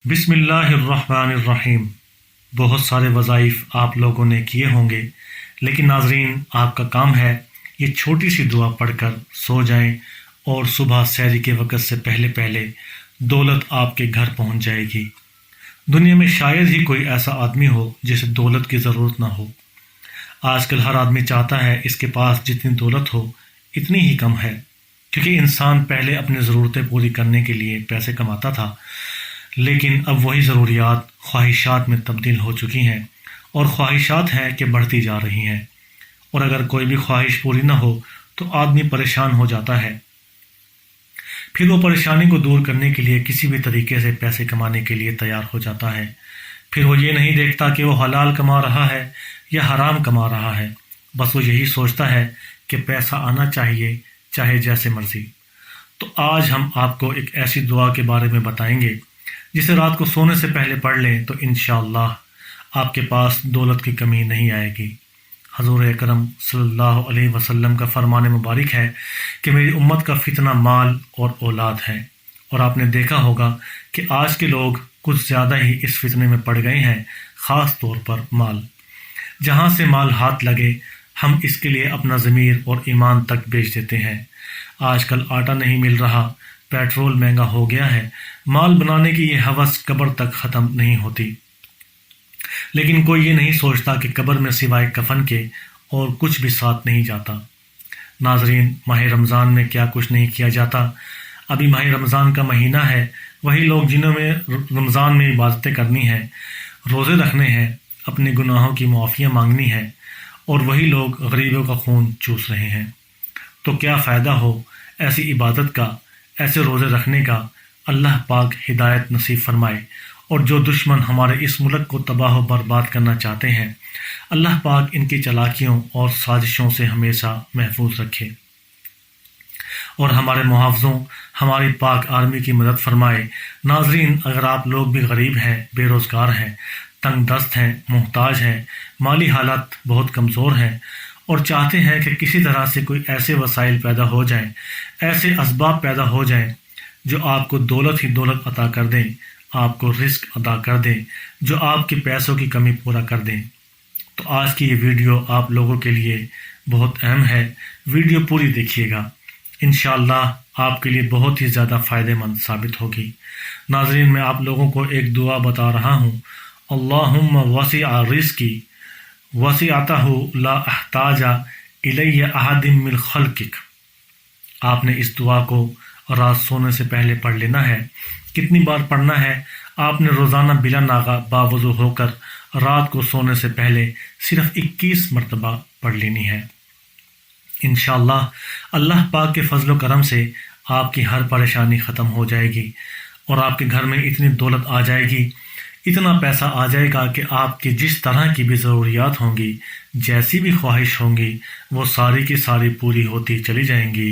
بسم اللہ الرحمن الرحیم۔ بہت سارے وظائف آپ لوگوں نے کیے ہوں گے، لیکن ناظرین، آپ کا کام ہے یہ چھوٹی سی دعا پڑھ کر سو جائیں اور صبح سحری کے وقت سے پہلے پہلے دولت آپ کے گھر پہنچ جائے گی۔ دنیا میں شاید ہی کوئی ایسا آدمی ہو جسے دولت کی ضرورت نہ ہو۔ آج کل ہر آدمی چاہتا ہے اس کے پاس جتنی دولت ہو اتنی ہی کم ہے، کیونکہ انسان پہلے اپنی ضرورتیں پوری کرنے کے لیے پیسے کماتا تھا، لیکن اب وہی ضروریات خواہشات میں تبدیل ہو چکی ہیں، اور خواہشات ہیں کہ بڑھتی جا رہی ہیں، اور اگر کوئی بھی خواہش پوری نہ ہو تو آدمی پریشان ہو جاتا ہے۔ پھر وہ پریشانی کو دور کرنے کے لیے کسی بھی طریقے سے پیسے کمانے کے لیے تیار ہو جاتا ہے۔ پھر وہ یہ نہیں دیکھتا کہ وہ حلال کما رہا ہے یا حرام کما رہا ہے، بس وہ یہی سوچتا ہے کہ پیسہ آنا چاہیے چاہے جیسے مرضی۔ تو آج ہم آپ کو ایک ایسی دعا کے بارے میں بتائیں گے جسے رات کو سونے سے پہلے پڑھ لیں تو انشاءاللہ آپ کے پاس دولت کی کمی نہیں آئے گی۔ حضور اکرم صلی اللہ علیہ وسلم کا فرمان مبارک ہے کہ میری امت کا فتنہ مال اور اولاد ہے، اور آپ نے دیکھا ہوگا کہ آج کے لوگ کچھ زیادہ ہی اس فتنے میں پڑ گئے ہیں، خاص طور پر مال۔ جہاں سے مال ہاتھ لگے ہم اس کے لیے اپنا ضمیر اور ایمان تک بیچ دیتے ہیں۔ آج کل آٹا نہیں مل رہا، پیٹرول مہنگا ہو گیا ہے، مال بنانے کی یہ ہوس قبر تک ختم نہیں ہوتی، لیکن کوئی یہ نہیں سوچتا کہ قبر میں سوائے کفن کے اور کچھ بھی ساتھ نہیں جاتا۔ ناظرین، ماہ رمضان میں کیا کچھ نہیں کیا جاتا۔ ابھی ماہ رمضان کا مہینہ ہے، وہی لوگ جنہوں میں رمضان میں عبادتیں کرنی ہیں، روزے رکھنے ہیں، اپنے گناہوں کی معافیاں مانگنی ہیں، اور وہی لوگ غریبوں کا خون چوس رہے ہیں۔ تو کیا فائدہ ہو ایسی عبادت کا، ایسے روزے رکھنے کا؟ اللہ پاک ہدایت نصیب فرمائے، اور جو دشمن ہمارے اس ملک کو تباہ و برباد کرنا چاہتے ہیں، اللہ پاک ان کی چالاکیوں اور سازشوں سے ہمیشہ محفوظ رکھے، اور ہمارے محافظوں، ہماری پاک آرمی کی مدد فرمائے۔ ناظرین، اگر آپ لوگ بھی غریب ہیں، بے روزگار ہیں، تنگ دست ہیں، محتاج ہیں، مالی حالت بہت کمزور ہیں، اور چاہتے ہیں کہ کسی طرح سے کوئی ایسے وسائل پیدا ہو جائیں، ایسے اسباب پیدا ہو جائیں جو آپ کو دولت ہی دولت عطا کر دیں، آپ کو رزق عطا کر دیں، جو آپ کے پیسوں کی کمی پورا کر دیں، تو آج کی یہ ویڈیو آپ لوگوں کے لیے بہت اہم ہے۔ ویڈیو پوری دیکھیے گا، انشاءاللہ آپ کے لیے بہت ہی زیادہ فائدہ مند ثابت ہوگی۔ ناظرین، میں آپ لوگوں کو ایک دعا بتا رہا ہوں، اللہم وسع رزقی وسعتہ لا احتاج الی احد من خلقک۔ آپ نے اس دعا کو رات سونے سے پہلے پڑھ لینا ہے۔ کتنی بار پڑھنا ہے؟ آپ نے روزانہ بلا ناغہ باوضو ہو کر رات کو سونے سے پہلے صرف 21 مرتبہ پڑھ لینی ہے۔ انشاءاللہ اللہ پاک کے فضل و کرم سے آپ کی ہر پریشانی ختم ہو جائے گی، اور آپ کے گھر میں اتنی دولت آ جائے گی، اتنا پیسہ آ جائے گا کہ آپ کی جس طرح کی بھی ضروریات ہوں گی، جیسی بھی خواہش ہوں گی، وہ ساری کی ساری پوری ہوتی چلی جائیں گی۔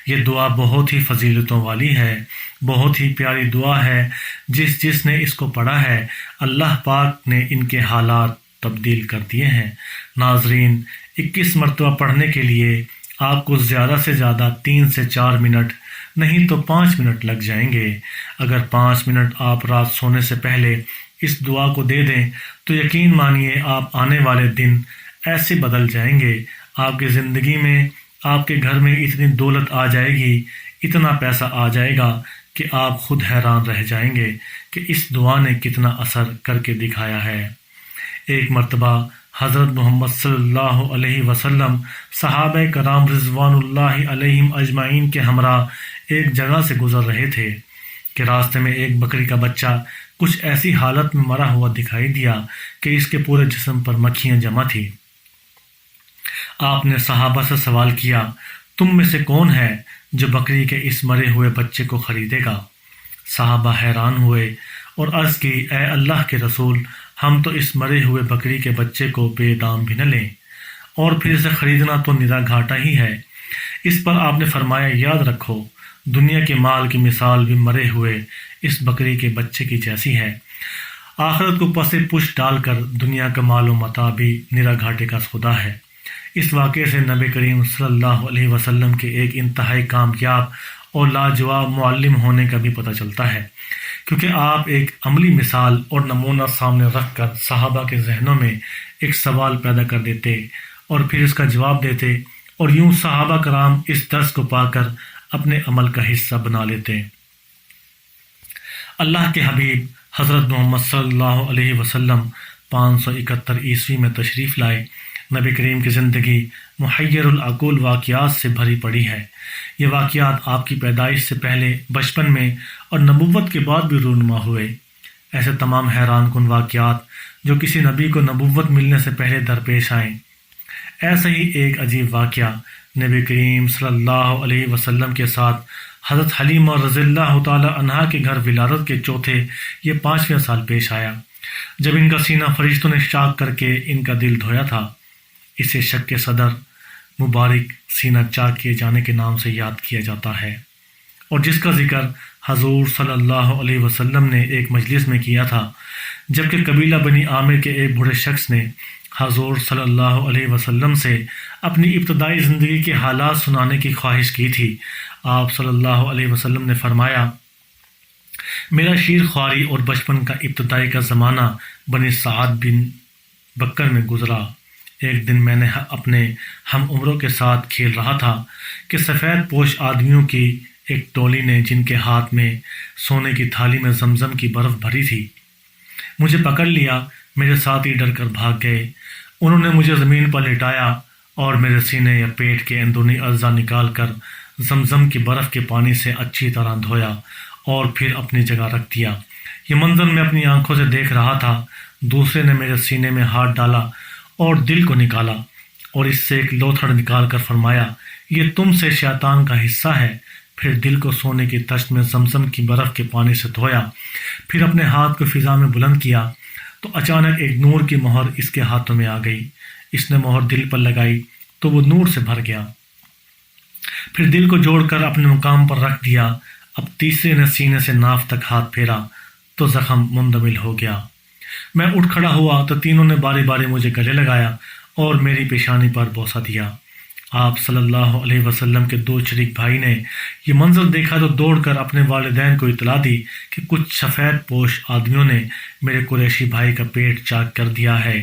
یہ دعا بہت ہی فضیلتوں والی ہے، بہت ہی پیاری دعا ہے۔ جس نے اس کو پڑھا ہے، اللہ پاک نے ان کے حالات تبدیل کر دیے ہیں۔ ناظرین، 21 مرتبہ پڑھنے کے لیے آپ کو زیادہ سے زیادہ 3 سے 4 منٹ، نہیں تو 5 منٹ لگ جائیں گے۔ اگر 5 منٹ آپ رات سونے سے پہلے اس دعا کو دے دیں تو یقین مانیے آپ آنے والے دن ایسے بدل جائیں گے، آپ کی زندگی میں، آپ کے گھر میں اتنی دولت آ جائے گی، اتنا پیسہ آ جائے گا کہ آپ خود حیران رہ جائیں گے کہ اس دعا نے کتنا اثر کر کے دکھایا ہے۔ ایک مرتبہ حضرت محمد صلی اللہ علیہ وسلم صحابہ کرام رضوان اللہ علیہم اجمعین کے ہمراہ ایک جگہ سے گزر رہے تھے کہ راستے میں ایک بکری کا بچہ کچھ ایسی حالت میں مرا ہوا دکھائی دیا کہ اس کے پورے جسم پر مکھیاں جمع تھی۔ آپ نے صحابہ سے سوال کیا، تم میں سے کون ہے جو بکری کے اس مرے ہوئے بچے کو خریدے گا؟ صحابہ حیران ہوئے اور عرض کی، اے اللہ کے رسول، ہم تو اس مرے ہوئے بکری کے بچے کو بے دام بھی نہ لیں، اور پھر اسے خریدنا تو نرا گھاٹا ہی ہے۔ اس پر آپ نے فرمایا، یاد رکھو، دنیا کے مال کی مثال بھی مرے ہوئے اس بکری کے بچے کی جیسی ہے۔ آخرت کو پس پش ڈال کر دنیا کا مال و متاع بھی نرا گھاٹے کا سودا ہے۔ اس واقعے سے نبی کریم صلی اللہ علیہ وسلم کے ایک انتہائی کامیاب اور لاجواب معلم ہونے کا بھی پتہ چلتا ہے کیونکہ آپ ایک عملی مثال اور نمونہ سامنے رکھ کر صحابہ کے ذہنوں میں ایک سوال پیدا کر دیتے اور پھر اس کا جواب دیتے، اور یوں صحابہ کرام اس درس کو پا کر اپنے عمل کا حصہ بنا لیتے۔ اللہ کے حبیب حضرت محمد صلی اللہ علیہ وسلم 571 عیسوی میں تشریف لائے۔ نبی کریم کی زندگی محیر العقول واقعات سے بھری پڑی ہے۔ یہ واقعات آپ کی پیدائش سے پہلے، بچپن میں اور نبوت کے بعد بھی رونما ہوئے۔ ایسے تمام حیران کن واقعات جو کسی نبی کو نبوت ملنے سے پہلے درپیش آئیں۔ ایسا ہی ایک عجیب واقعہ نبی کریم صلی اللہ علیہ وسلم کے ساتھ حضرت حلیمہ رضی اللہ تعالی عنہا کے گھر ولادت کے چوتھے یا 5ویں سال پیش آیا، جب ان کا سینہ فرشتوں نے چاک کر کے ان کا دل دھویا تھا۔ اسے شک صدر مبارک سینہ چاک کیے جانے کے نام سے یاد کیا جاتا ہے، اور جس کا ذکر حضور صلی اللہ علیہ وسلم نے ایک مجلس میں کیا تھا، جبکہ قبیلہ بنی عامر کے ایک بوڑھے شخص نے حضور صلی اللہ علیہ وسلم سے اپنی ابتدائی زندگی کے حالات سنانے کی خواہش کی تھی۔ آپ صلی اللہ علیہ وسلم نے فرمایا، میرا شیر خواری اور بچپن کا ابتدائی کا زمانہ بنی سعد بن بکر میں گزرا۔ ایک دن میں نے اپنے ہم عمروں کے ساتھ کھیل رہا تھا کہ سفید پوش آدمیوں کی ایک ٹولی نے، جن کے ہاتھ میں سونے کی تھالی میں زمزم کی برف بھری تھی، مجھے پکڑ لیا۔ میرے ساتھی ڈر کر بھاگ گئے۔ انہوں نے مجھے زمین پر لٹایا اور میرے سینے یا پیٹ کے اندرونی اعضاء نکال کر زمزم کی برف کے پانی سے اچھی طرح دھویا اور پھر اپنی جگہ رکھ دیا۔ یہ منظر میں اپنی آنکھوں سے دیکھ رہا تھا۔ دوسرے نے میرے سینے میں ہاتھ ڈالا اور دل کو نکالا اور اس سے ایک لوتھڑ نکال کر فرمایا، یہ تم سے شیطان کا حصہ ہے۔ پھر دل کو سونے کی تشت میں زمزم کی برف کے پانی سے دھویا، پھر اپنے ہاتھ کو فضا میں بلند کیا تو اچانک ایک نور کی مہر اس کے ہاتھوں میں آ گئی۔ اس نے مہر دل پر لگائی تو وہ نور سے بھر گیا۔ پھر دل کو جوڑ کر اپنے مقام پر رکھ دیا۔ اب تیسرے نے سینے سے ناف تک ہاتھ پھیرا تو زخم مندمل ہو گیا۔ میں اٹھ کھڑا ہوا تو تینوں نے باری باری مجھے گلے لگایا اور میری پیشانی پر بوسہ دیا۔ آپ صلی اللہ علیہ وسلم کے 2 شریک بھائی نے یہ منظر دیکھا تو دوڑ کر اپنے والدین کو اطلاع دی کہ کچھ سفید پوش آدمیوں نے میرے قریشی بھائی کا پیٹ چاک کر دیا ہے۔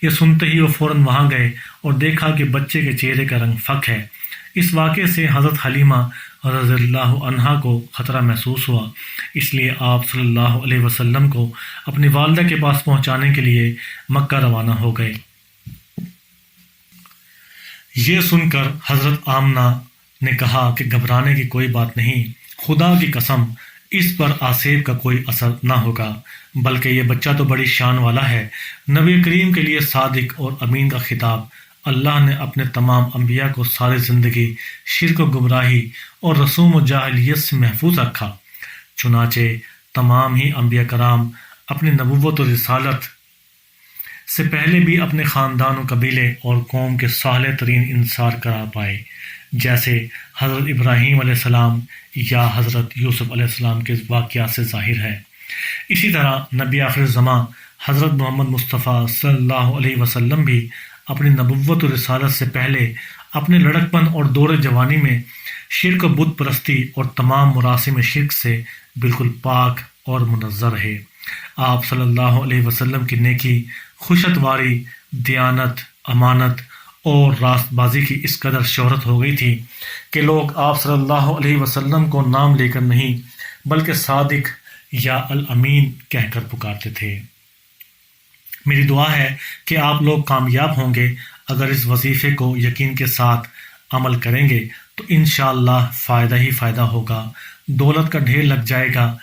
یہ سنتے ہی وہ فوراً وہاں گئے اور دیکھا کہ بچے کے چہرے کا رنگ فک ہے۔ اس واقعے سے حضرت حلیمہ رضی اللہ عنہا کو خطرہ محسوس ہوا، اس لیے آپ صلی اللہ علیہ وسلم کو اپنی والدہ کے پاس پہنچانے کے لیے مکہ روانہ ہو گئے۔ یہ سن کر حضرت آمنہ نے کہا کہ گھبرانے کی کوئی بات نہیں، خدا کی قسم اس پر آسیب کا کوئی اثر نہ ہوگا، بلکہ یہ بچہ تو بڑی شان والا ہے۔ نبی کریم کے لیے صادق اور امین کا خطاب۔ اللہ نے اپنے تمام انبیاء کو ساری زندگی شرک و گمراہی اور رسوم و جاہلیت سے محفوظ رکھا، چنانچہ تمام ہی انبیاء کرام اپنی نبوت و رسالت سے پہلے بھی اپنے خاندان و قبیلے اور قوم کے صالح ترین انصار کرا پائے، جیسے حضرت ابراہیم علیہ السلام یا حضرت یوسف علیہ السلام کے واقعات سے ظاہر ہے۔ اسی طرح نبی آخر زمان حضرت محمد مصطفیٰ صلی اللہ علیہ وسلم بھی اپنی نبوت و رسالت سے پہلے اپنے لڑکپن اور دور جوانی میں شرک و بت پرستی اور تمام مراسم شرک سے بالکل پاک اور منزہ رہے۔ آپ صلی اللہ علیہ وسلم کی نیکی، خوشتواری، دیانت، امانت اور راست بازی کی اس قدر شہرت ہو گئی تھی کہ لوگ آپ صلی اللہ علیہ وسلم کو نام لے کر نہیں بلکہ صادق یا الامین کہہ کر پکارتے تھے۔ میری دعا ہے کہ آپ لوگ کامیاب ہوں گے۔ اگر اس وظیفے کو یقین کے ساتھ عمل کریں گے تو انشاءاللہ فائدہ ہی فائدہ ہوگا، دولت کا ڈھیر لگ جائے گا۔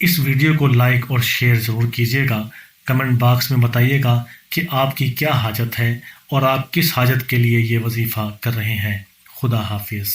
اس ویڈیو کو لائک اور شیئر ضرور کیجیے گا۔ کمنٹ باکس میں بتائیے گا کہ آپ کی کیا حاجت ہے اور آپ کس حاجت کے لیے یہ وظیفہ کر رہے ہیں۔ خدا حافظ۔